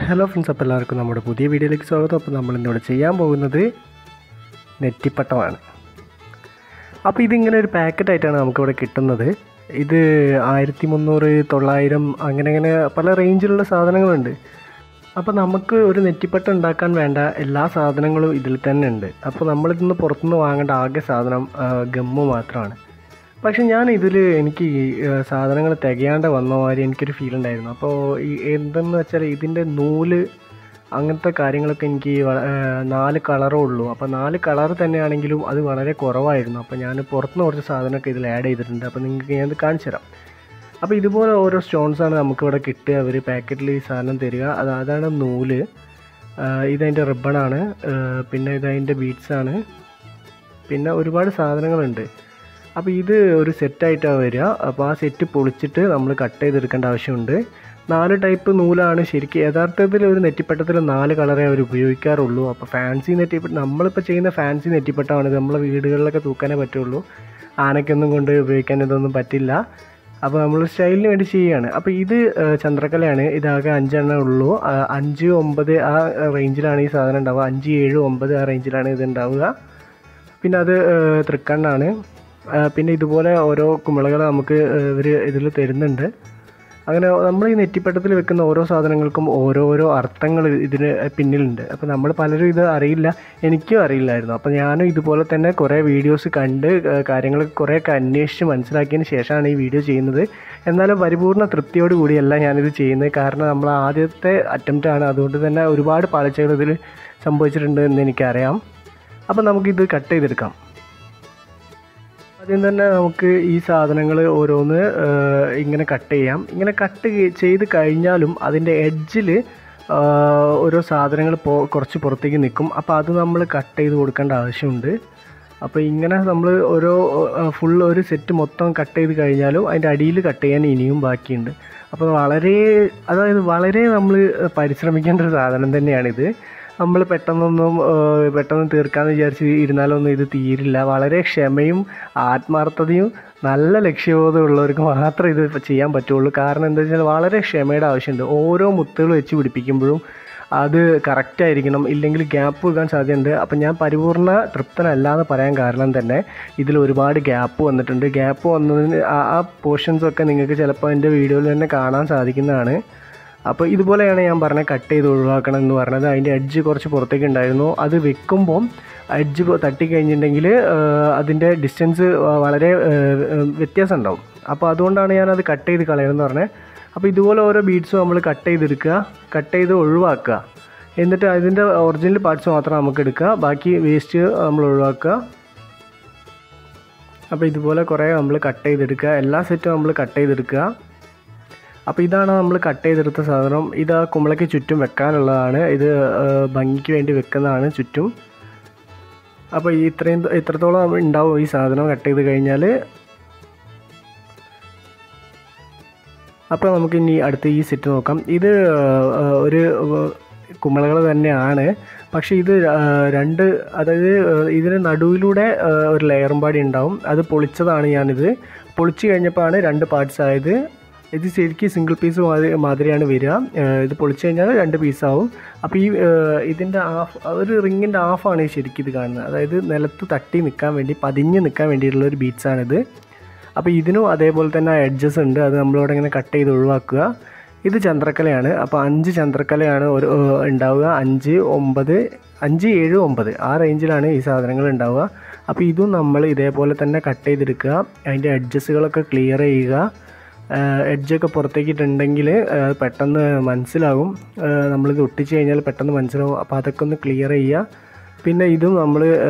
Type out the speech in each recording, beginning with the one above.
Hello friends, അപ്പോൾ എല്ലാവർക്കും നമ്മുടെ പുതിയ വീഡിയോയിലേക്ക് സ്വാഗതം. അപ്പോൾ നമ്മളിന്നിവിടെ ചെയ്യാൻ പോകുന്നത് നെറ്റിപ്പട്ടമാണ്. അപ്പോൾ ഇതിങ്ങനെ ഒരു പാക്കറ്റായിട്ടാണ് നമുക്കിവിടെ കിട്ടുന്നത്. ഇത് 1300, 900 അങ്ങനെ പല റേഞ്ചിലുള്ള സാധനങ്ങളുണ്ട്. അപ്പോൾ നമുക്ക് ഒരു നെറ്റിപ്പട്ടം ഉണ്ടാക്കാൻ വേണ്ട എല്ലാ സാധനങ്ങളും ഇതിൽ തന്നെ ഉണ്ട്. അപ്പോൾ നമ്മളിതൊന്ന് പുറത്തുനിന്ന് വാങ്ങേണ്ട ആകെ സാധനം ഗമ്മ് മാത്രമാണ്. പക്ഷെ എനിക്ക് സാധനങ്ങൾ തികയാണ്ട് വന്ന മാതിരി എനിക്കൊരു ഫീൽ ഉണ്ടായിരുന്നു. അപ്പോൾ എന്തെന്ന് വെച്ചാൽ ഇതിൻ്റെ നൂല് അങ്ങനത്തെ കാര്യങ്ങളൊക്കെ എനിക്ക് 4 കളറേ ഉള്ളൂ. അപ്പോൾ 4 കളർ തന്നെയാണെങ്കിലും അത് വളരെ കുറവായിരുന്നു. അപ്പോൾ ഞാൻ പുറത്തുനിന്ന് കുറച്ച് സാധനമൊക്കെ ഇതിൽ ആഡ് ചെയ്തിട്ടുണ്ട്. അപ്പോൾ നിങ്ങൾക്ക് ഞാനത് കാണിച്ചു തരാം. അപ്പോൾ ഇതുപോലെ ഓരോ സ്റ്റോൺസാണ് നമുക്കിവിടെ കിട്ടുക. അവർ പാക്കറ്റിൽ ഈ സാധനം തരിക. അതാണ് നൂല്. ഇതതിൻ്റെ റിബണാണ്. പിന്നെ ഇതതിൻ്റെ ബീഡ്സാണ്. പിന്നെ ഒരുപാട് സാധനങ്ങളുണ്ട്. അപ്പോൾ ഇത് ഒരു സെറ്റായിട്ടാണ് വരിക. അപ്പോൾ ആ സെറ്റ് പൊളിച്ചിട്ട് നമ്മൾ കട്ട് ചെയ്തെടുക്കേണ്ട ആവശ്യമുണ്ട്. 4 ടൈപ്പ് നൂലാണ് ശരിക്കും. യഥാർത്ഥത്തിൽ ഒരു നെറ്റിപ്പട്ടത്തിൽ 4 കളറേ അവർ ഉപയോഗിക്കാറുള്ളൂ. അപ്പോൾ ഫാൻസി നെറ്റിപ്പട്ടം, നമ്മളിപ്പോൾ ചെയ്യുന്ന ഫാൻസി നെറ്റിപ്പട്ടമാണ്. നമ്മളെ വീടുകളിലൊക്കെ തൂക്കാനേ പറ്റുള്ളൂ. ആനയ്ക്കൊന്നും കൊണ്ട് ഉപയോഗിക്കാൻ ഇതൊന്നും പറ്റില്ല. അപ്പോൾ നമ്മൾ സ്റ്റൈലിന് വേണ്ടി ചെയ്യുകയാണ്. അപ്പോൾ ഇത് ചന്ദ്രക്കലയാണ്. ഇതാകെ 5 എണ്ണേ ഉള്ളൂ. 5, 9 ആ റേഞ്ചിലാണ് ഈ സാധനം ഉണ്ടാവുക. 5, 7, 9 ആ റേഞ്ചിലാണ് ഇത് ഉണ്ടാവുക. പിന്നെ അത് തൃക്കണ്ണാണ്. പിന്നെ ഇതുപോലെ ഓരോ കുമിളകൾ നമുക്ക് ഇവർ ഇതിൽ തരുന്നുണ്ട്. അങ്ങനെ നമ്മൾ ഈ നെറ്റിപ്പട്ടത്തിൽ വെക്കുന്ന ഓരോ സാധനങ്ങൾക്കും ഓരോരോ അർത്ഥങ്ങൾ ഇതിന് പിന്നിലുണ്ട്. അപ്പോൾ നമ്മൾ പലരും ഇത് അറിയില്ല, എനിക്കും അറിയില്ലായിരുന്നു. അപ്പോൾ ഞാനും ഇതുപോലെ തന്നെ കുറേ വീഡിയോസ് കണ്ട് കാര്യങ്ങൾ കുറേയൊക്കെ അന്വേഷിച്ച് മനസ്സിലാക്കിയതിന് ശേഷമാണ് ഈ വീഡിയോ ചെയ്യുന്നത്. എന്നാലും പരിപൂർണ്ണ തൃപ്തിയോട് കൂടിയല്ല ഞാനിത് ചെയ്യുന്നത്. കാരണം നമ്മൾ ആദ്യത്തെ അറ്റംപ്റ്റാണ്. അതുകൊണ്ട് തന്നെ ഒരുപാട് പാളിച്ചകൾ ഇതിൽ സംഭവിച്ചിട്ടുണ്ട് എന്ന് എനിക്കറിയാം. അപ്പോൾ നമുക്കിത് കട്ട് ചെയ്തെടുക്കാം. ആദ്യം തന്നെ നമുക്ക് ഈ സാധനങ്ങൾ ഓരോന്ന് ഇങ്ങനെ കട്ട് ചെയ്യാം. ഇങ്ങനെ കട്ട് ചെയ്ത് കഴിഞ്ഞാലും അതിൻ്റെ എഡ്ജിൽ ഓരോ സാധനങ്ങൾ കുറച്ച് പുറത്തേക്ക് നിൽക്കും. അപ്പോൾ അത് നമ്മൾ കട്ട് ചെയ്ത് കൊടുക്കേണ്ട ആവശ്യമുണ്ട്. അപ്പോൾ ഇങ്ങനെ നമ്മൾ ഫുൾ ഒരു സെറ്റ് മൊത്തം കട്ട് ചെയ്ത് കഴിഞ്ഞാലും അതിൻ്റെ അടിയിൽ കട്ട് ചെയ്യാൻ ഇനിയും ബാക്കിയുണ്ട്. അപ്പോൾ വളരെ നമ്മൾ പരിശ്രമിക്കേണ്ട ഒരു സാധനം തന്നെയാണിത്. നമ്മൾ പെട്ടെന്ന് തീർക്കാമെന്ന് വിചാരിച്ച് ഇരുന്നാലൊന്നും ഇത് തീരില്ല. വളരെ ക്ഷമയും ആത്മാർത്ഥതയും നല്ല ലക്ഷ്യബോധമുള്ളവർക്ക് മാത്രമേ ഇത് ചെയ്യാൻ പറ്റുള്ളൂ. കാരണം എന്താ വെച്ചാൽ വളരെ ക്ഷമയുടെ ആവശ്യമുണ്ട്. ഓരോ മുത്തുകൾ വെച്ച് പിടിപ്പിക്കുമ്പോഴും അത് കറക്റ്റായിരിക്കണം, ഇല്ലെങ്കിൽ ഗ്യാപ്പ് വെക്കാൻ സാധ്യതയുണ്ട്. അപ്പം ഞാൻ പരിപൂർണ്ണ തൃപ്തനല്ല എന്ന് പറയാൻ കാരണം തന്നെ ഇതിൽ ഒരുപാട് ഗ്യാപ്പ് വന്നിട്ടുണ്ട്. ഗ്യാപ്പ് വന്നതിന് ആ പോർഷൻസൊക്കെ നിങ്ങൾക്ക് ചിലപ്പോൾ എൻ്റെ വീഡിയോയിൽ തന്നെ കാണാൻ സാധിക്കുന്നതാണ്. അപ്പോൾ ഇതുപോലെയാണ് ഞാൻ പറഞ്ഞത് കട്ട് ചെയ്ത് ഒഴിവാക്കണം എന്ന് പറഞ്ഞത്. അതിൻ്റെ എഡ്ജ് കുറച്ച് പുറത്തേക്ക് ഉണ്ടായിരുന്നു. അത് വെക്കുമ്പം എഡ്ജ് തട്ടിക്കഴിഞ്ഞിട്ടുണ്ടെങ്കിൽ അതിൻ്റെ ഡിസ്റ്റൻസ് വളരെ വ്യത്യാസം ഉണ്ടാവും. അപ്പോൾ അതുകൊണ്ടാണ് ഞാനത് കട്ട് ചെയ്ത് കളയുമെന്ന് പറഞ്ഞത്. അപ്പോൾ ഇതുപോലെ ഓരോ ബീഡ്സും നമ്മൾ കട്ട് ചെയ്തെടുക്കുക, കട്ട് ചെയ്ത് ഒഴിവാക്കുക. എന്നിട്ട് അതിൻ്റെ ഒറിജിനൽ പാർട്സ് മാത്രം നമുക്ക് എടുക്കുക, ബാക്കി വേസ്റ്റ് നമ്മൾ ഒഴിവാക്കുക. അപ്പോൾ ഇതുപോലെ കുറേ നമ്മൾ കട്ട് ചെയ്തെടുക്കുക. എല്ലാ സെറ്റും നമ്മൾ കട്ട് ചെയ്തെടുക്കുക. അപ്പോൾ ഇതാണ് നമ്മൾ കട്ട് ചെയ്തെടുത്ത സാധനം. ഇത് ആ കുമ്പളയ്ക്ക് ചുറ്റും വെക്കാനുള്ളതാണ്. ഇത് ഭംഗിക്ക് വേണ്ടി വെക്കുന്നതാണ് ചുറ്റും. അപ്പോൾ ഇത്രത്തോളം ഉണ്ടാവും ഈ സാധനം കട്ട് ചെയ്ത് കഴിഞ്ഞാൽ. അപ്പോൾ നമുക്ക് ഇനി അടുത്ത ഈ സെറ്റ് നോക്കാം. ഇത് ഒരു കുമ്പളകൾ തന്നെയാണ്. പക്ഷേ ഇത് അതായത് ഇതിന് നടുവിലൂടെ ഒരു ലെയറും പാടി ഉണ്ടാവും. അത് പൊളിച്ചതാണ് ഞാനിത്. പൊളിച്ച് കഴിഞ്ഞപ്പോഴാണ് 2 പാർട്സ് ആയത്. ഇത് ശരിക്കും സിംഗിൾ പീസ് മാതിരിയാണ് വരിക. ഇത് പൊളിച്ച് കഴിഞ്ഞാൽ 2 പീസാവും. അപ്പോൾ ഇതിൻ്റെ ഒരു റിങ്ങിൻ്റെ ഹാഫാണ് ശരിക്കും ഇത് കാണുന്നത്. അതായത് നിലത്ത് തട്ടി നിൽക്കാൻ വേണ്ടി, പതിഞ്ഞ് നിൽക്കാൻ വേണ്ടിയിട്ടുള്ളൊരു ബീഡ്സാണിത്. അപ്പോൾ ഇതിനും അതേപോലെ തന്നെ എഡ്ജസ് ഉണ്ട്. അത് നമ്മളിവിടെ ഇങ്ങനെ കട്ട് ചെയ്ത് ഒഴിവാക്കുക. ഇത് ചന്ദ്രക്കലയാണ്. അപ്പോൾ 5 ചന്ദ്രക്കലയാണ് ഉണ്ടാവുക. 5, 7, 9 ആ റേഞ്ചിലാണ് ഈ സാധനങ്ങൾ ഉണ്ടാവുക. അപ്പോൾ ഇതും നമ്മൾ ഇതേപോലെ തന്നെ കട്ട് ചെയ്തെടുക്കുക. അതിൻ്റെ എഡ്ജസുകളൊക്കെ ക്ലിയർ ചെയ്യുക. എഡ്ജൊക്കെ പുറത്തേക്കിട്ടുണ്ടെങ്കിൽ പെട്ടെന്ന് മനസ്സിലാകും. നമ്മളിത് ഒട്ടിച്ച് കഴിഞ്ഞാൽ പെട്ടെന്ന് മനസ്സിലാവും. അപ്പോൾ അതൊക്കെ ഒന്ന് ക്ലിയർ ചെയ്യുക. പിന്നെ ഇതും നമ്മൾ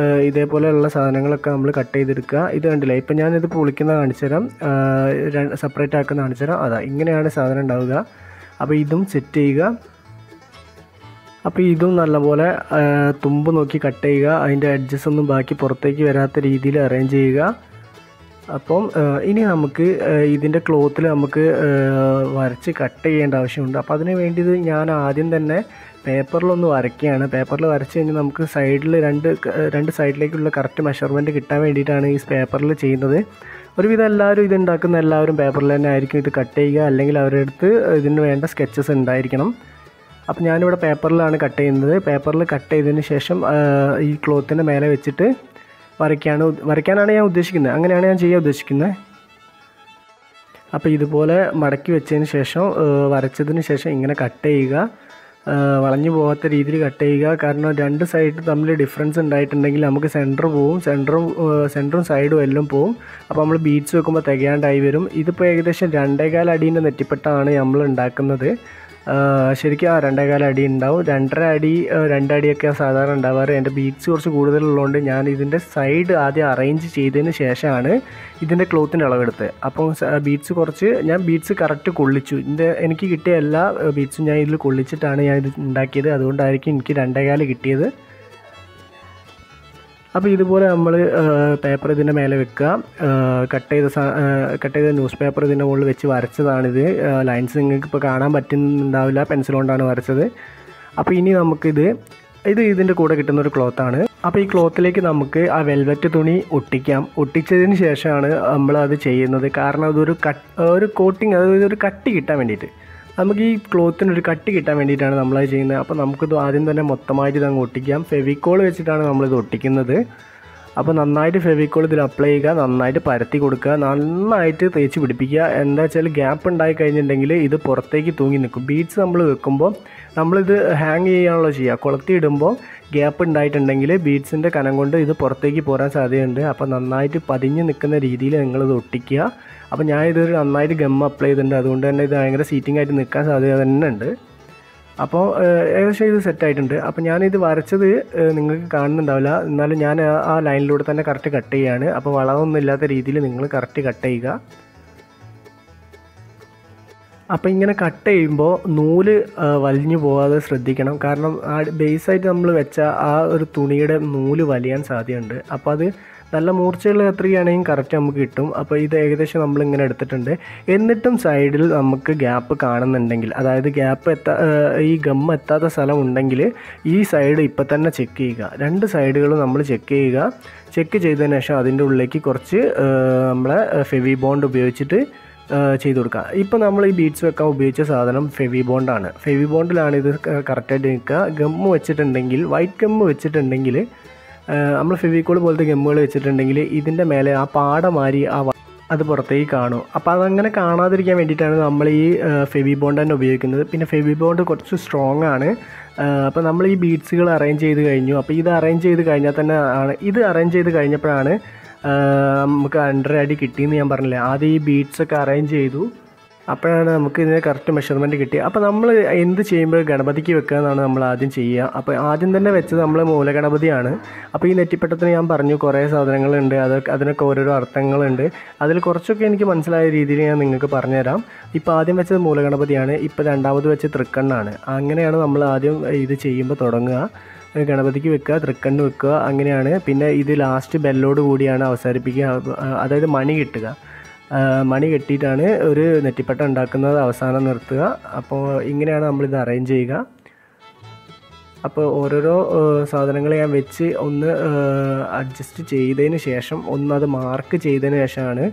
ഇതേപോലെയുള്ള സാധനങ്ങളൊക്കെ നമ്മൾ കട്ട് ചെയ്തെടുക്കുക. ഇത് കണ്ടില്ലേ, ഇപ്പം ഞാനിത് പൊളിക്കുന്ന കാണിച്ചു തരാം, സെപ്പറേറ്റ് ആക്കുന്ന കാണിച്ചു തരാം. ഇങ്ങനെയാണ് സാധനം ഉണ്ടാവുക. അപ്പോൾ ഇതും സെറ്റ് ചെയ്യുക. അപ്പോൾ ഇതും നല്ലപോലെ തുമ്പ് നോക്കി കട്ട് ചെയ്യുക. അതിൻ്റെ എഡ്ജസ് ഒന്നും ബാക്കി പുറത്തേക്ക് വരാത്ത രീതിയിൽ അറേഞ്ച് ചെയ്യുക. അപ്പം ഇനി നമുക്ക് ഇതിൻ്റെ ക്ലോത്തിൽ നമുക്ക് വരച്ച് കട്ട് ചെയ്യേണ്ട ആവശ്യമുണ്ട്. അപ്പോൾ അതിന് വേണ്ടി ഞാൻ ആദ്യം തന്നെ പേപ്പറിലൊന്ന് വരയ്ക്കുകയാണ്. പേപ്പറിൽ വരച്ച് കഴിഞ്ഞാൽ നമുക്ക് സൈഡിൽ രണ്ട് സൈഡിലേക്കുള്ള കറക്റ്റ് മെഷർമെൻറ്റ് കിട്ടാൻ വേണ്ടിയിട്ടാണ് ഈ പേപ്പറിൽ ചെയ്യുന്നത്. ഒരുവിധം എല്ലാവരും ഇതുണ്ടാക്കുന്ന എല്ലാവരും പേപ്പറിൽ തന്നെ ആയിരിക്കും ഇത് കട്ട് ചെയ്യുക. അല്ലെങ്കിൽ അവരുടെ അടുത്ത് ഇതിന് വേണ്ട സ്കെച്ചസ് ഉണ്ടായിരിക്കണം. അപ്പോൾ ഞാനിവിടെ പേപ്പറിലാണ് കട്ട് ചെയ്യുന്നത്. പേപ്പറിൽ കട്ട് ചെയ്തതിന് ശേഷം ഈ ക്ലോത്തിൻ്റെ മേലെ വെച്ചിട്ട് വരയ്ക്കാനാണ് ഞാൻ ഉദ്ദേശിക്കുന്നത്. അങ്ങനെയാണ് ഞാൻ ചെയ്യാൻ ഉദ്ദേശിക്കുന്നത്. അപ്പോൾ ഇതുപോലെ മടക്കി വെച്ചതിന് ശേഷം വരച്ചതിന് ശേഷം ഇങ്ങനെ കട്ട് ചെയ്യുക. വളഞ്ഞു പോകാത്ത രീതിയിൽ കട്ട് ചെയ്യുക. കാരണം രണ്ട് സൈഡ് തമ്മിൽ ഡിഫറൻസ് ഉണ്ടായിട്ടുണ്ടെങ്കിൽ നമുക്ക് സെൻറ്റർ പോവും, സെൻറ്ററും സൈഡും എല്ലാം പോവും. അപ്പോൾ നമ്മൾ ബീഡ്സ് വെക്കുമ്പോൾ തികയാണ്ടായി വരും. ഇതിപ്പോൾ ഏകദേശം 2.25 അടീൻ്റെ നെറ്റിപ്പട്ടമാണ് നമ്മൾ ഉണ്ടാക്കുന്നത്. ശരിക്കും 2.25 അടി ഉണ്ടാവും. 2.5 അടി 2 അടിയൊക്കെ സാധാരണ ഉണ്ടാവാറ്. എൻ്റെ ബീഡ്സ് കുറച്ച് കൂടുതലുള്ളതുകൊണ്ട് ഞാൻ ഇതിൻ്റെ സൈഡ് ആദ്യം അറേഞ്ച് ചെയ്തതിന് ശേഷമാണ് ഇതിൻ്റെ ക്ലോത്തിൻ്റെ അളവെടുത്ത്. അപ്പോൾ ഞാൻ ബീഡ്സ് കറക്റ്റ് കൊള്ളിച്ചു. എനിക്ക് കിട്ടിയ എല്ലാ ബീഡ്സും ഞാൻ ഇതിൽ കൊള്ളിച്ചിട്ടാണ് ഞാൻ ഇത് ഉണ്ടാക്കിയത്. അതുകൊണ്ടായിരിക്കും എനിക്ക് 2.25 കിട്ടിയത്. അപ്പോൾ ഇതുപോലെ നമ്മൾ പേപ്പർ ഇതിൻ്റെ മേലെ വെക്കുക. കട്ട് ചെയ്ത ന്യൂസ് പേപ്പർ ഇതിൻ്റെ മുകളിൽ വെച്ച് വരച്ചതാണിത്. ലൈൻസ് നിങ്ങൾക്ക് ഇപ്പോൾ കാണാൻ പറ്റുന്നുണ്ടാവില്ല, പെൻസിൽ കൊണ്ടാണ് വരച്ചത്. അപ്പോൾ ഇനി നമുക്കിത് ഇതിൻ്റെ കൂടെ കിട്ടുന്നൊരു ക്ലോത്താണ്. അപ്പോൾ ഈ ക്ലോത്തിലേക്ക് നമുക്ക് ആ വെൽവെറ്റ് തുണി ഒട്ടിച്ചതിന് ശേഷമാണ് നമ്മളത് ചെയ്യുന്നത്. കാരണം ഒരു കോട്ടിങ്, അതായത് ഒരു കട്ടി കിട്ടാൻ വേണ്ടിയിട്ട്, നമുക്ക് ഈ ക്ലോത്തിനൊരു കട്ടി കിട്ടാൻ വേണ്ടിയിട്ടാണ് നമ്മളത് ചെയ്യുന്നത്. അപ്പോൾ നമുക്കിത് ആദ്യം തന്നെ മൊത്തമായിട്ട് ഇതങ്ങ് ഒട്ടിക്കാം. ഫെവിക്കോൾ വെച്ചിട്ടാണ് നമ്മളിത് ഒട്ടിക്കുന്നത്. അപ്പോൾ നന്നായിട്ട് ഫെവിക്കോൾ ഇതിൽ അപ്ലൈ ചെയ്യുക, നന്നായിട്ട് പരത്തി കൊടുക്കുക, നന്നായിട്ട് തേച്ച് പിടിപ്പിക്കുക. എന്താ വെച്ചാൽ ഗ്യാപ്പ് ഉണ്ടായി കഴിഞ്ഞിട്ടുണ്ടെങ്കിൽ ഇത് പുറത്തേക്ക് തൂങ്ങി നിൽക്കും. ബീഡ്സ് നമ്മൾ വെക്കുമ്പോൾ നമ്മളിത് ഹാങ് ചെയ്യാനുള്ള ചെയ്യുക. കൊളുത്തി ഇടുമ്പോൾ ഗ്യാപ്പ് ഉണ്ടായിട്ടുണ്ടെങ്കിൽ ബീഡ്സിൻ്റെ കനം കൊണ്ട് ഇത് പുറത്തേക്ക് പോരാൻ സാധ്യതയുണ്ട്. അപ്പോൾ നന്നായിട്ട് പതിഞ്ഞ് നിൽക്കുന്ന രീതിയിൽ നിങ്ങളിത് ഒട്ടിക്കുക. അപ്പോൾ ഞാനിതൊരു നന്നായിട്ട് ഗം അപ്ലൈ ചെയ്തിട്ടുണ്ട്. അതുകൊണ്ട് തന്നെ ഇത് ഭയങ്കര സീറ്റിംഗ് ആയിട്ട് നിൽക്കാൻ സാധ്യത തന്നെ ഉണ്ട്. അപ്പോൾ ഏകദേശം ഇത് സെറ്റായിട്ടുണ്ട്. അപ്പോൾ ഞാനിത് വരച്ചത് നിങ്ങൾക്ക് കാണുന്നുണ്ടാവില്ല, എന്നാലും ഞാൻ ആ ലൈനിലൂടെ തന്നെ കറക്റ്റ് കട്ട് ചെയ്യുകയാണ്. അപ്പോൾ വളമൊന്നും ഇല്ലാത്ത രീതിയിൽ നിങ്ങൾ കറക്റ്റ് കട്ട് ചെയ്യുക. അപ്പോൾ ഇങ്ങനെ കട്ട് ചെയ്യുമ്പോൾ നൂല് വലിഞ്ഞു പോകാതെ ശ്രദ്ധിക്കണം. കാരണം ആ ബേസായിട്ട് നമ്മൾ വെച്ച ആ ഒരു തുണിയുടെ നൂല് വലിയാൻ സാധ്യതയുണ്ട്. അപ്പോൾ അത് നല്ല മൂർച്ചയുള്ള കത്രികയാണെങ്കിൽ കറക്റ്റ് നമുക്ക് കിട്ടും. അപ്പോൾ ഇത് ഏകദേശം നമ്മളിങ്ങനെ എടുത്തിട്ടുണ്ട്. എന്നിട്ടും സൈഡിൽ നമുക്ക് ഗ്യാപ്പ് കാണുന്നുണ്ടെങ്കിൽ, അതായത് ഈ ഗം എത്താത്ത സ്ഥലം ഉണ്ടെങ്കിൽ ഈ സൈഡ് ഇപ്പം തന്നെ ചെക്ക് ചെയ്യുക. 2 സൈഡുകളും നമ്മൾ ചെക്ക് ചെയ്യുക. ചെക്ക് ചെയ്തതിന് ശേഷം അതിൻ്റെ ഉള്ളിലേക്ക് കുറച്ച് നമ്മളെ ഫെവി ബോണ്ട് ഉപയോഗിച്ചിട്ട് ചെയ്ത് കൊടുക്കുക. ഇപ്പോൾ നമ്മൾ ഈ ബീഡ്സ് വെക്കാൻ ഉപയോഗിച്ച സാധനം ഫെവി ബോണ്ടാണ്. ഫെവി ബോണ്ടിലാണ് ഇത് കറക്റ്റായിട്ട് നിൽക്കുക. ഗമ്മ് വെച്ചിട്ടുണ്ടെങ്കിൽ, വൈറ്റ് ഗമ്മ് വെച്ചിട്ടുണ്ടെങ്കിൽ, നമ്മൾ ഫെവിക്കോൾ പോലത്തെ ഗമ്മുകൾ വെച്ചിട്ടുണ്ടെങ്കിൽ ഇതിൻ്റെ മേലെ ആ പാടമാരി അത് പുറത്തേക്ക് കാണും. അപ്പോൾ അതങ്ങനെ കാണാതിരിക്കാൻ വേണ്ടിയിട്ടാണ് നമ്മൾ ഈ ഫെവി ബോണ്ട് തന്നെ ഉപയോഗിക്കുന്നത്. പിന്നെ ഫെവി ബോണ്ട് കുറച്ച് സ്ട്രോങ് ആണ്. അപ്പോൾ നമ്മൾ ഈ ബീഡ്സുകൾ അറേഞ്ച് ചെയ്ത് കഴിഞ്ഞു. അപ്പോൾ ഇത് അറേഞ്ച് ചെയ്ത് കഴിഞ്ഞപ്പോഴാണ് നമുക്ക് 2.5 അടി കിട്ടിയെന്ന് ഞാൻ പറഞ്ഞില്ലേ. ആദ്യം ഈ ബീഡ്സൊക്കെ അറേഞ്ച് ചെയ്തു, അപ്പോഴാണ് നമുക്ക് ഇതിന് കറക്റ്റ് മെഷർമെൻറ്റ് കിട്ടി. അപ്പോൾ നമ്മൾ എന്ത് ചെയ്യുമ്പോൾ ഗണപതിക്ക് വെക്കുക എന്നാണ് നമ്മൾ ആദ്യം ചെയ്യുക. അപ്പോൾ ആദ്യം തന്നെ വെച്ചത് നമ്മൾ മൂലഗണപതിയാണ്. അപ്പോൾ ഈ നെറ്റിപ്പട്ടത്തിന് ഞാൻ പറഞ്ഞു കുറേ സാധനങ്ങളുണ്ട്, അതിനൊക്കെ ഓരോരോ അർത്ഥങ്ങളുണ്ട്. അതിൽ കുറച്ചൊക്കെ എനിക്ക് മനസ്സിലായ രീതിയിൽ ഞാൻ നിങ്ങൾക്ക് പറഞ്ഞുതരാം. ഇപ്പോൾ ആദ്യം വെച്ചത് മൂലഗണപതിയാണ്, ഇപ്പോൾ രണ്ടാമത് വെച്ചത് തൃക്കണ്ണാണ്. അങ്ങനെയാണ് നമ്മൾ ആദ്യം ഇത് ചെയ്യുമ്പോൾ തുടങ്ങുക. ഗണപതിക്ക് വെക്കുക, തൃക്കണ്ണ് വെക്കുക, അങ്ങനെയാണ്. പിന്നെ ഇത് ലാസ്റ്റ് ബെല്ലോട് കൂടിയാണ് അവസാനിപ്പിക്കുക. അതായത് മണി കെട്ടിയിട്ടാണ് ഒരു നെറ്റിപ്പട്ട ഉണ്ടാക്കുന്നത് അവസാനം നിർത്തുക. അപ്പോൾ ഇങ്ങനെയാണ് നമ്മളിത് അറേഞ്ച് ചെയ്യുക. അപ്പോൾ ഓരോരോ സാധനങ്ങൾ ഞാൻ വെച്ച് ഒന്ന് അഡ്ജസ്റ്റ് ചെയ്തതിന് ശേഷം, അത് മാർക്ക് ചെയ്തതിന് ശേഷമാണ്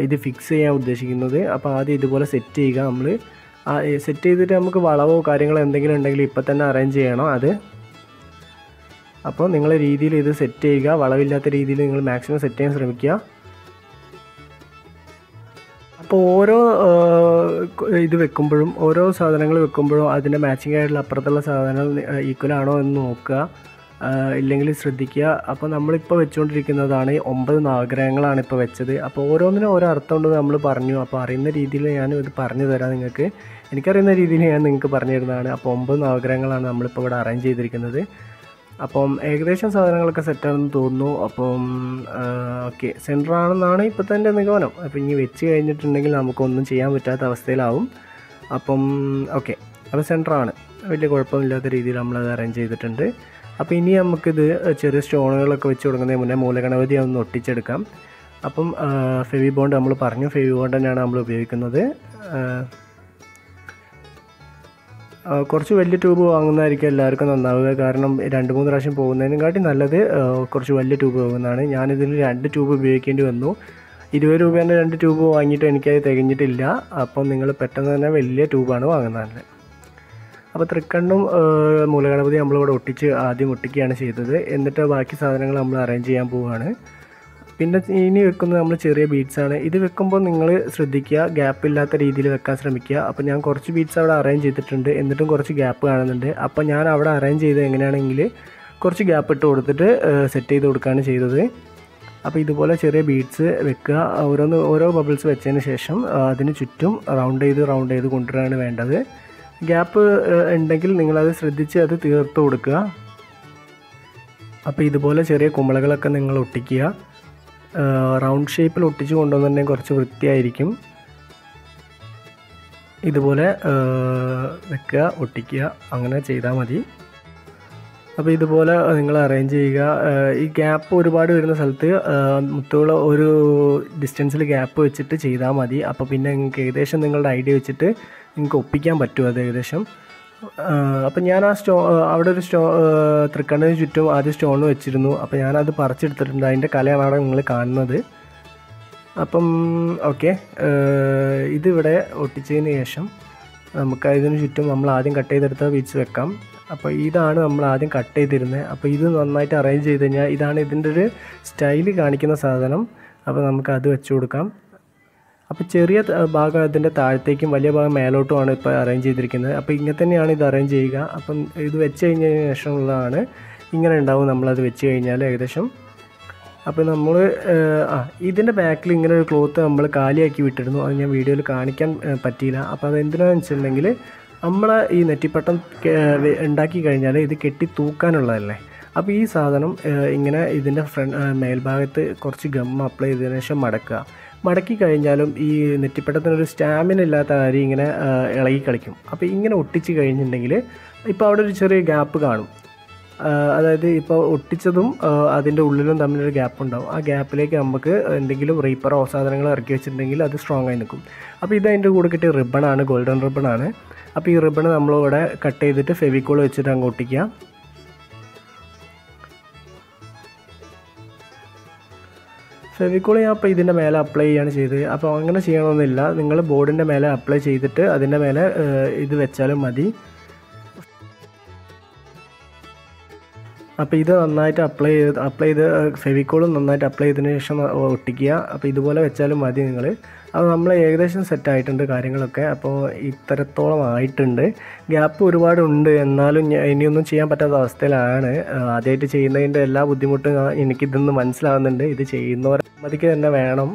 ഇത് ഫിക്സ് ചെയ്യാൻ ഉദ്ദേശിക്കുന്നത്. അപ്പോൾ ആദ്യം ഇതുപോലെ സെറ്റ് ചെയ്യുക. നമ്മൾ സെറ്റ് ചെയ്തിട്ട് നമുക്ക് വളവോ കാര്യങ്ങളോ എന്തെങ്കിലും ഉണ്ടെങ്കിൽ ഇപ്പം തന്നെ അറേഞ്ച് ചെയ്യണം അത്. അപ്പോൾ നിങ്ങളെ രീതിയിൽ ഇത് സെറ്റ് ചെയ്യുക. വളവില്ലാത്ത രീതിയിൽ നിങ്ങൾ മാക്സിമം സെറ്റ് ചെയ്യാൻ ശ്രമിക്കുക. അപ്പോൾ ഓരോ ഇത് വെക്കുമ്പോഴും, ഓരോ സാധനങ്ങൾ വെക്കുമ്പോഴും അതിൻ്റെ മാച്ചിങ് ആയിട്ടുള്ള അപ്പുറത്തുള്ള സാധനം ഈക്വൽ ആണോ എന്ന് നോക്കുക, ഇല്ലെങ്കിൽ ശ്രദ്ധിക്കുക. അപ്പോൾ നമ്മളിപ്പോൾ വെച്ചുകൊണ്ടിരിക്കുന്നതാണ് 9 നവഗ്രഹങ്ങളാണ് ഇപ്പോൾ വെച്ചത്. അപ്പോൾ ഓരോന്നിനും ഓരോ അർത്ഥമുണ്ടെന്ന് നമ്മൾ പറഞ്ഞു. അപ്പോൾ അറിയുന്ന രീതിയിൽ ഞാൻ ഇത് പറഞ്ഞു തരാം നിങ്ങൾക്ക്. എനിക്കറിയുന്ന രീതിയിൽ ഞാൻ നിങ്ങൾക്ക് പറഞ്ഞു തരുന്നതാണ്. അപ്പോൾ 9 നവഗ്രഹങ്ങളാണ് നമ്മളിപ്പോൾ ഇവിടെ അറേഞ്ച് ചെയ്തിരിക്കുന്നത്. അപ്പം ഏകദേശം സാധനങ്ങളൊക്കെ സെറ്റാണെന്ന് തോന്നുന്നു. അപ്പം ഓക്കെ, സെൻറ്റർ ആണെന്നാണ് ഇപ്പോഴത്തെ എൻ്റെ നിഗമനം. അപ്പോൾ ഇനി വെച്ച് കഴിഞ്ഞിട്ടുണ്ടെങ്കിൽ നമുക്കൊന്നും ചെയ്യാൻ പറ്റാത്ത അവസ്ഥയിലാവും. അപ്പം ഓക്കെ, അപ്പോൾ സെൻറ്ററാണ്, വലിയ കുഴപ്പമില്ലാത്ത രീതിയിൽ നമ്മളത് അറേഞ്ച് ചെയ്തിട്ടുണ്ട്. അപ്പോൾ ഇനി നമുക്കിത് ചെറിയ സ്റ്റോണുകളൊക്കെ വെച്ച് കൊടുക്കുന്നതിന് മുന്നേ മൂലഗണപതി ഒന്ന് ഒട്ടിച്ചെടുക്കാം. അപ്പം ഫെവി ബോണ്ട് നമ്മൾ പറഞ്ഞു, ഫെവി ബോണ്ട് തന്നെയാണ് നമ്മൾ ഉപയോഗിക്കുന്നത്. കുറച്ച് വലിയ ട്യൂബ് വാങ്ങുന്നതായിരിക്കും എല്ലാവർക്കും നന്നാവുക. കാരണം 2-3 പ്രാവശ്യം പോകുന്നതിനെക്കാട്ടി നല്ലത് കുറച്ച് വലിയ ട്യൂബ് വാങ്ങുന്നതാണ്. ഞാനിതിൽ 2 ട്യൂബ് ഉപയോഗിക്കേണ്ടി വന്നു. 20 രൂപേൻ്റെ 2 ട്യൂബ് വാങ്ങിയിട്ട് എനിക്കത് തികഞ്ഞിട്ടില്ല. അപ്പം നിങ്ങൾ പെട്ടെന്ന് തന്നെ വലിയ ട്യൂബാണ് വാങ്ങുന്നത്. അപ്പോൾ തൃക്കണ്ണും മൂലഗണപതി നമ്മളിവിടെ ആദ്യം ഒട്ടിക്കുകയാണ് ചെയ്തത്. എന്നിട്ട് ബാക്കി സാധനങ്ങൾ നമ്മൾ അറേഞ്ച് ചെയ്യാൻ പോവുകയാണ്. പിന്നെ ഇനി വെക്കുന്നത് നമ്മൾ ചെറിയ ബീഡ്സാണ്. ഇത് വെക്കുമ്പോൾ നിങ്ങൾ ശ്രദ്ധിക്കുക, ഗ്യാപ്പ് ഇല്ലാത്ത രീതിയിൽ വെക്കാൻ ശ്രമിക്കുക. അപ്പോൾ ഞാൻ കുറച്ച് ബീഡ്സ് അവിടെ അറേഞ്ച് ചെയ്തിട്ടുണ്ട്, എന്നിട്ടും കുറച്ച് ഗ്യാപ്പ് കാണുന്നുണ്ട്. അപ്പോൾ ഞാൻ അവിടെ അറേഞ്ച് ചെയ്ത് എങ്ങനെയാണെങ്കിൽ കുറച്ച് ഗ്യാപ്പ് ഇട്ട് കൊടുത്തിട്ട് സെറ്റ് ചെയ്ത് കൊടുക്കുകയാണ് ചെയ്തത്. അപ്പോൾ ഇതുപോലെ ചെറിയ ബീഡ്സ് വെക്കുക. ഓരോ ബബിൾസ് വെച്ചതിന് ശേഷം അതിന് ചുറ്റും റൗണ്ട് ചെയ്ത് കൊണ്ടുവരാനാണ് വേണ്ടത്. ഗ്യാപ്പ് ഉണ്ടെങ്കിൽ നിങ്ങളത് ശ്രദ്ധിച്ച് അത് തീർത്ത് കൊടുക്കുക. അപ്പോൾ ഇതുപോലെ ചെറിയ കുമിളകളൊക്കെ നിങ്ങൾ ഒട്ടിക്കുക. റൗണ്ട് ഷേപ്പിൽ ഒട്ടിച്ച് കൊണ്ടുവന്നിട്ടുണ്ടെങ്കിൽ കുറച്ച് വൃത്തിയായിരിക്കും. ഇതുപോലെ വെക്കുക, ഒട്ടിക്കുക, അങ്ങനെ ചെയ്താൽ മതി. അപ്പോൾ ഇതുപോലെ നിങ്ങൾ അറേഞ്ച് ചെയ്യുക. ഈ ഗ്യാപ്പ് ഒരുപാട് വരുന്ന സ്ഥലത്ത് മുത്തുകൾ ഒരു ഡിസ്റ്റൻസിൽ ഗ്യാപ്പ് വെച്ചിട്ട് ചെയ്താൽ മതി. അപ്പോൾ പിന്നെ നിങ്ങൾക്ക് ഏകദേശം നിങ്ങളുടെ ഐഡിയ വെച്ചിട്ട് നിങ്ങൾക്ക് ഒപ്പിക്കാൻ പറ്റും അത് ഏകദേശം. അപ്പം ഞാൻ അവിടെ ഒരു തൃക്കണ്ണിന് ചുറ്റും ആദ്യം സ്റ്റോൺ വെച്ചിരുന്നു. അപ്പോൾ ഞാനത് പറിച്ചെടുത്തിട്ടുണ്ട്. അതിൻ്റെ കലയാണ് അവിടെ നിങ്ങൾ കാണുന്നത്. അപ്പം ഓക്കെ, ഇതിവിടെ ഒട്ടിച്ചതിന് ശേഷം നമുക്ക് ഇതിന് ചുറ്റും നമ്മൾ ആദ്യം കട്ട് ചെയ്തെടുത്ത ബീഡ്സ് വെക്കാം. അപ്പോൾ ഇതാണ് നമ്മൾ ആദ്യം കട്ട് ചെയ്തിരുന്നത്. അപ്പോൾ ഇത് നന്നായിട്ട് അറേഞ്ച് ചെയ്ത് കഴിഞ്ഞാൽ ഇതാണ് ഇതിൻ്റെ ഒരു സ്റ്റൈല് കാണിക്കുന്ന സാധനം. അപ്പോൾ നമുക്ക് അത് വെച്ച് കൊടുക്കാം. അപ്പോൾ ചെറിയ ഭാഗം അതിൻ്റെ താഴത്തേക്കും വലിയ ഭാഗം മേലോട്ടുമാണ് ഇപ്പോൾ അറേഞ്ച് ചെയ്തിരിക്കുന്നത്. അപ്പോൾ ഇങ്ങനെ തന്നെയാണ് ഇത് അറേഞ്ച് ചെയ്യുക. അപ്പം ഇത് വെച്ച് കഴിഞ്ഞതിന് ശേഷമുള്ളതാണ് ഇങ്ങനെ ഉണ്ടാവും നമ്മളത് വെച്ച് കഴിഞ്ഞാൽ ഏകദേശം. അപ്പോൾ നമ്മൾ ഇതിൻ്റെ ബാക്കിൽ ഇങ്ങനെ ഒരു ക്ലോത്ത് നമ്മൾ കാലിയാക്കി വിട്ടിരുന്നു. അത് ഞാൻ വീഡിയോയിൽ കാണിക്കാൻ പറ്റിയില്ല. അപ്പോൾ അതെന്തിനാണെന്ന് വെച്ചിട്ടുണ്ടെങ്കിൽ നമ്മൾ ഈ നെറ്റിപ്പട്ടം ഉണ്ടാക്കി കഴിഞ്ഞാൽ ഇത് കെട്ടി തൂക്കാനുള്ളതല്ലേ. അപ്പോൾ ഈ സാധനം ഇങ്ങനെ ഇതിൻ്റെ മേൽഭാഗത്ത് കുറച്ച് ഗം അപ്ലൈ ചെയ്തതിന് ശേഷം മടക്കി കഴിഞ്ഞാലും ഈ നെറ്റിപ്പട്ടത്തിനൊരു സ്റ്റാമിന ഇല്ലാത്ത കാര്യം ഇങ്ങനെ ഇളകി കളിക്കും. അപ്പോൾ ഇങ്ങനെ ഒട്ടിച്ച് കഴിഞ്ഞിട്ടുണ്ടെങ്കിൽ ഇപ്പോൾ അവിടെ ഒരു ചെറിയ ഗ്യാപ്പ് കാണും. അതായത് ഇപ്പോൾ ഒട്ടിച്ചതും അതിൻ്റെ ഉള്ളിലും തമ്മിലൊരു ഗ്യാപ്പ് ഉണ്ടാവും. ആ ഗ്യാപ്പിലേക്ക് നമുക്ക് എന്തെങ്കിലും റീപ്പറോ സാധനങ്ങൾ ഇറക്കി വെച്ചിട്ടുണ്ടെങ്കിൽ അത് സ്ട്രോങ് ആയി നിൽക്കും. അപ്പോൾ ഇത് അതിൻ്റെ കൂടെ കിട്ടിയ റിബണാണ്, ഗോൾഡൻ റിബണാണ്. അപ്പോൾ ഈ റിബൺ നമ്മളിവിടെ കട്ട് ചെയ്തിട്ട് ഫെവിക്കോൾ വെച്ചിട്ട് അങ്ങ് ഒട്ടിക്കുക. ഫെവിക്കോൾ ഞാൻ അപ്പോൾ ഇതിൻ്റെ മേലെ അപ്ലൈ ചെയ്യാണ് ചെയ്തത്. അപ്പോൾ അങ്ങനെ ചെയ്യണമെന്നില്ല, നിങ്ങൾ ബോർഡിൻ്റെ മേലെ അപ്ലൈ ചെയ്തിട്ട് അതിൻ്റെ മേലെ ഇത് വെച്ചാലും മതി. അപ്പോൾ ഇത് നന്നായിട്ട് അപ്ലൈ ചെയ്ത് ഫെവിക്കോളും നന്നായിട്ട് അപ്ലൈ ചെയ്തതിന് ശേഷം ഒട്ടിക്കുക. അപ്പോൾ ഇതുപോലെ വെച്ചാലും മതി നിങ്ങൾ. അപ്പോൾ നമ്മൾ ഏകദേശം സെറ്റായിട്ടുണ്ട് കാര്യങ്ങളൊക്കെ. അപ്പോൾ ഇത്തരത്തോളം ആയിട്ടുണ്ട്. ഗ്യാപ്പ് ഒരുപാടുണ്ട്, എന്നാലും ഇനിയൊന്നും ചെയ്യാൻ പറ്റാത്ത അവസ്ഥയിലാണ്. ആദ്യമായിട്ട് ചെയ്യുന്നതിൻ്റെ എല്ലാ ബുദ്ധിമുട്ടും എനിക്കിതൊന്ന് മനസ്സിലാവുന്നുണ്ട്. ഇത് ചെയ്യുന്നവരെ മതിക്ക് തന്നെ വേണം.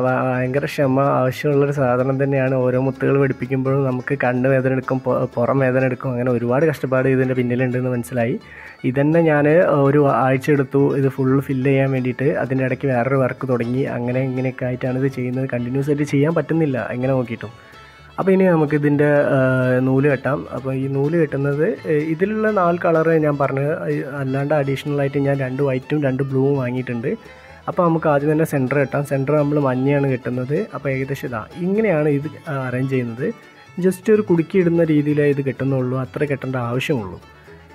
ഭയങ്കര ക്ഷമ ആവശ്യമുള്ളൊരു സാധനം തന്നെയാണ്. ഓരോ മുത്തുകൾ പഠിപ്പിക്കുമ്പോഴും നമുക്ക് കണ്ണ് വേദന എടുക്കും, പുറം വേദന എടുക്കും. അങ്ങനെ ഒരുപാട് കഷ്ടപ്പാട് ഇതിൻ്റെ പിന്നിലുണ്ടെന്ന് മനസ്സിലായി. ഇതന്നെ ഞാൻ ഒരു ആഴ്ച എടുത്തു ഇത് ഫുൾ ഫില്ല് ചെയ്യാൻ വേണ്ടിയിട്ട്. അതിൻ്റെ ഇടയ്ക്ക് വേറൊരു വർക്ക് തുടങ്ങി. അങ്ങനെ ഇങ്ങനെയൊക്കെ ആയിട്ടാണ് ഇത് ചെയ്യുന്നത്. കണ്ടിന്യൂസ് ആയിട്ട് ചെയ്യാൻ പറ്റുന്നില്ല എങ്ങനെ നോക്കിയിട്ടും. അപ്പോൾ ഇനി നമുക്കിതിൻ്റെ നൂല് കെട്ടാം. അപ്പോൾ ഈ നൂല് കെട്ടുന്നത് ഇതിലുള്ള 4 കളറ് ഞാൻ പറഞ്ഞത് അല്ലാണ്ട് അഡീഷണലായിട്ട് ഞാൻ 2 വൈറ്റും 2 ബ്ലൂവും വാങ്ങിയിട്ടുണ്ട്. അപ്പോൾ നമുക്ക് ആദ്യം തന്നെ സെൻറ്റർ കെട്ടാം. സെൻറ്റർ നമ്മൾ മഞ്ഞയാണ് കെട്ടുന്നത്. അപ്പോൾ ഏകദേശം ഇങ്ങനെയാണ് ഇത് അറേഞ്ച് ചെയ്യുന്നത്. ജസ്റ്റ് ഒരു കുടുക്കിയിടുന്ന രീതിയിലേ ഇത് കെട്ടുന്നുള്ളൂ, അത്ര കെട്ടേണ്ട ആവശ്യമുള്ളൂ.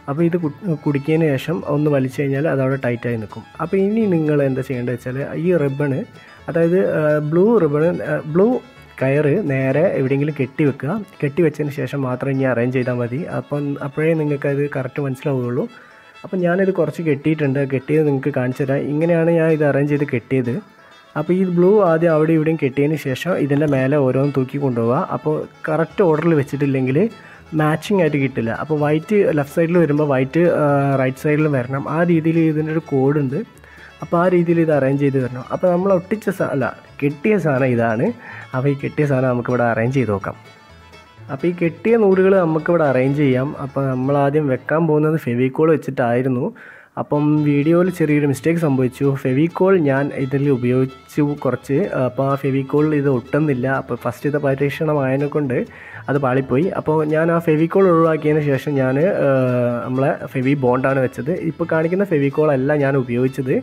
അപ്പോൾ ഇത് കുടുക്കിയതിന് ശേഷം ഒന്ന് വലിച്ചു കഴിഞ്ഞാൽ അതവിടെ ടൈറ്റായി നിൽക്കും. അപ്പോൾ ഇനി നിങ്ങൾ എന്താ ചെയ്യേണ്ടത് വെച്ചാൽ ഈ റിബണ്, അതായത് ബ്ലൂ കയറ് നേരെ എവിടെയെങ്കിലും കെട്ടി വെച്ചതിന് ശേഷം മാത്രം ഇനി അറേഞ്ച് ചെയ്താൽ മതി. അപ്പോഴേ നിങ്ങൾക്കത് കറക്റ്റ് മനസ്സിലാവുകയുള്ളൂ. അപ്പം ഞാനിത് കുറച്ച് കെട്ടിയിട്ടുണ്ട്. കെട്ടിയത് നിങ്ങൾക്ക് കാണിച്ചു തരാം. ഇങ്ങനെയാണ് ഞാൻ ഇത് അറേഞ്ച് ചെയ്ത് കെട്ടിയത്. അപ്പോൾ ഈ ബ്ലൂ ആദ്യം അവിടെ ഇവിടെയും കെട്ടിയതിന് ശേഷം ഇതിൻ്റെ മേലെ ഓരോന്ന് തൂക്കി കൊണ്ടുപോവുക. അപ്പോൾ കറക്റ്റ് ഓർഡറിൽ വെച്ചിട്ടില്ലെങ്കിൽ മാച്ചിങ് ആയിട്ട് കിട്ടില്ല. അപ്പോൾ വൈറ്റ് ലെഫ്റ്റ് സൈഡിൽ വരുമ്പോൾ വൈറ്റ് റൈറ്റ് സൈഡിലും വരണം. ആ രീതിയിൽ ഇതിൻ്റെ ഒരു കോഡുണ്ട്. അപ്പോൾ ആ രീതിയിൽ ഇത് അറേഞ്ച് ചെയ്ത് തരണം. അപ്പോൾ നമ്മൾ കെട്ടിയ സാധനം ഇതാണ്. അപ്പോൾ ഈ കെട്ടിയ സാധനം നമുക്കിവിടെ അറേഞ്ച് ചെയ്ത് നോക്കാം. അപ്പോൾ ഈ കെട്ടിയ നൂലുകൾ നമുക്കിവിടെ അറേഞ്ച് ചെയ്യാം. അപ്പോൾ നമ്മളാദ്യം വെക്കാൻ പോകുന്നത് ഫെവിക്കോൾ വെച്ചിട്ടായിരുന്നു. അപ്പം വീഡിയോയിൽ ചെറിയൊരു മിസ്റ്റേക്ക് സംഭവിച്ചു. ഫെവിക്കോൾ ഞാൻ ഇതിൽ ഉപയോഗിച്ചു കുറച്ച്. അപ്പോൾ ആ ഫെവിക്കോളിൽ ഇത് ഒട്ടുന്നില്ല. അപ്പോൾ ഫസ്റ്റത്തെ പരീക്ഷണമായതിനെ കൊണ്ട് അത് പാളിപ്പോയി. അപ്പോൾ ഞാൻ ആ ഫെവിക്കോൾ ഒഴിവാക്കിയതിന് ശേഷം ഞാൻ നമ്മളെ ഫെവി ബോണ്ടാണ് വെച്ചത്. ഇപ്പോൾ കാണിക്കുന്ന ഫെവിക്കോളല്ല ഞാൻ ഉപയോഗിച്ചത്.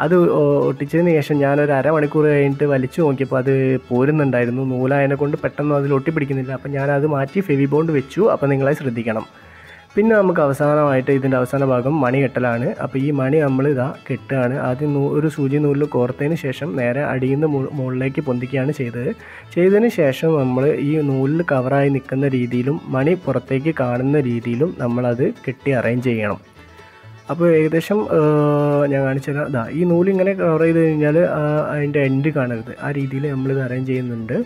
അത് ഒട്ടിച്ചതിന് ശേഷം ഞാനൊരു അരമണിക്കൂർ കഴിഞ്ഞിട്ട് വലിച്ചു നോക്കിയപ്പോൾ അത് പോരുന്നുണ്ടായിരുന്നു. നൂലായതിനെ കൊണ്ട് പെട്ടെന്ന് അതിൽ ഒട്ടിപ്പിടിക്കുന്നില്ല. അപ്പോൾ ഞാനത് മാറ്റി ഫെവി ബോണ്ട് വെച്ചു. അപ്പോൾ നിങ്ങളെ ശ്രദ്ധിക്കണം. പിന്നെ നമുക്ക് അവസാനമായിട്ട് ഇതിൻ്റെ അവസാന ഭാഗം മണി കെട്ടലാണ്. അപ്പോൾ ഈ മണി നമ്മൾ ഇതാ കെട്ടുകയാണ്. ആദ്യം ഒരു സൂചി നൂലിൽ കോർത്തതിന് ശേഷം നേരെ അടിയിൽ നിന്ന് മുകളിലേക്ക് പൊന്തിക്കുകയാണ് ചെയ്തതിന് ശേഷം നമ്മൾ ഈ നൂലിൽ കവറായി നിൽക്കുന്ന രീതിയിലും മണി പുറത്തേക്ക് കാണുന്ന രീതിയിലും നമ്മളത് കെട്ടി അറേഞ്ച് ചെയ്യണം. അപ്പോൾ ഏകദേശം ഞാൻ കാണിച്ചു തരാം. ഇതാ ഈ നൂലിങ്ങനെ കവർ ചെയ്ത് കഴിഞ്ഞാൽ അതിൻ്റെ എൻഡ് കാണരുത്, ആ രീതിയിൽ നമ്മളിത് അറേഞ്ച് ചെയ്യുന്നുണ്ട്.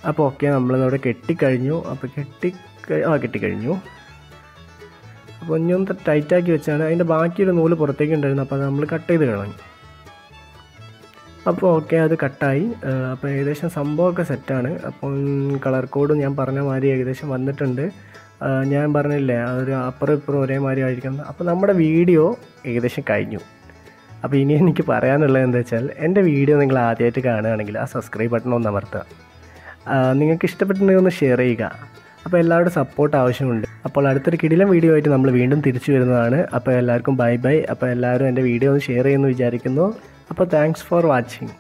അപ്പോൾ ഓക്കെ, നമ്മളിതവിടെ കെട്ടിക്കഴിഞ്ഞു. അപ്പോൾ കെട്ടിക്കഴിഞ്ഞു. അപ്പോൾ ഇനിയൊന്ന് ടൈറ്റാക്കി വെച്ചാണ് അതിൻ്റെ ബാക്കിയൊരു നൂല് പുറത്തേക്ക് ഉണ്ടായിരുന്നു. അപ്പോൾ അത് നമ്മൾ കട്ട് ചെയ്ത് കളഞ്ഞു. അപ്പോൾ ഓക്കെ, അത് കട്ടായി. അപ്പോൾ ഏകദേശം സംഭവമൊക്കെ സെറ്റാണ്. അപ്പം കളർ കോഡ് ഞാൻ പറഞ്ഞ മാതിരി ഏകദേശം വന്നിട്ടുണ്ട്. ഞാൻ പറഞ്ഞില്ലേ അതൊരു അപ്പുറം ഇപ്പുറം ഒരേമാതിരി ആയിരിക്കണം. അപ്പോൾ നമ്മുടെ വീഡിയോ ഏകദേശം കഴിഞ്ഞു. അപ്പോൾ ഇനി എനിക്ക് പറയാനുള്ളത് എന്താ വെച്ചാൽ, എൻ്റെ വീഡിയോ നിങ്ങൾ ആദ്യമായിട്ട് കാണുകയാണെങ്കിൽ ആ സബ്സ്ക്രൈബ് ബട്ടൺ ഒന്ന് അമർത്തുക. നിങ്ങൾക്ക് ഇഷ്ടപ്പെട്ടിട്ടുണ്ടെങ്കിൽ ഒന്ന് ഷെയർ ചെയ്യുക. അപ്പോൾ എല്ലാവരുടെ സപ്പോർട്ട് ആവശ്യമുണ്ട്. അപ്പോൾ അടുത്തൊരു കിടിലൻ വീഡിയോ ആയിട്ട് നമ്മൾ വീണ്ടും തിരിച്ചു വരുന്നതാണ്. അപ്പോൾ എല്ലാവർക്കും ബൈ. അപ്പോൾ എല്ലാവരും എൻ്റെ വീഡിയോ ഒന്ന് ഷെയർ ചെയ്യുമെന്ന് വിചാരിക്കുന്നു. അപ്പോൾ താങ്ക്സ് ഫോർ വാച്ചിങ്.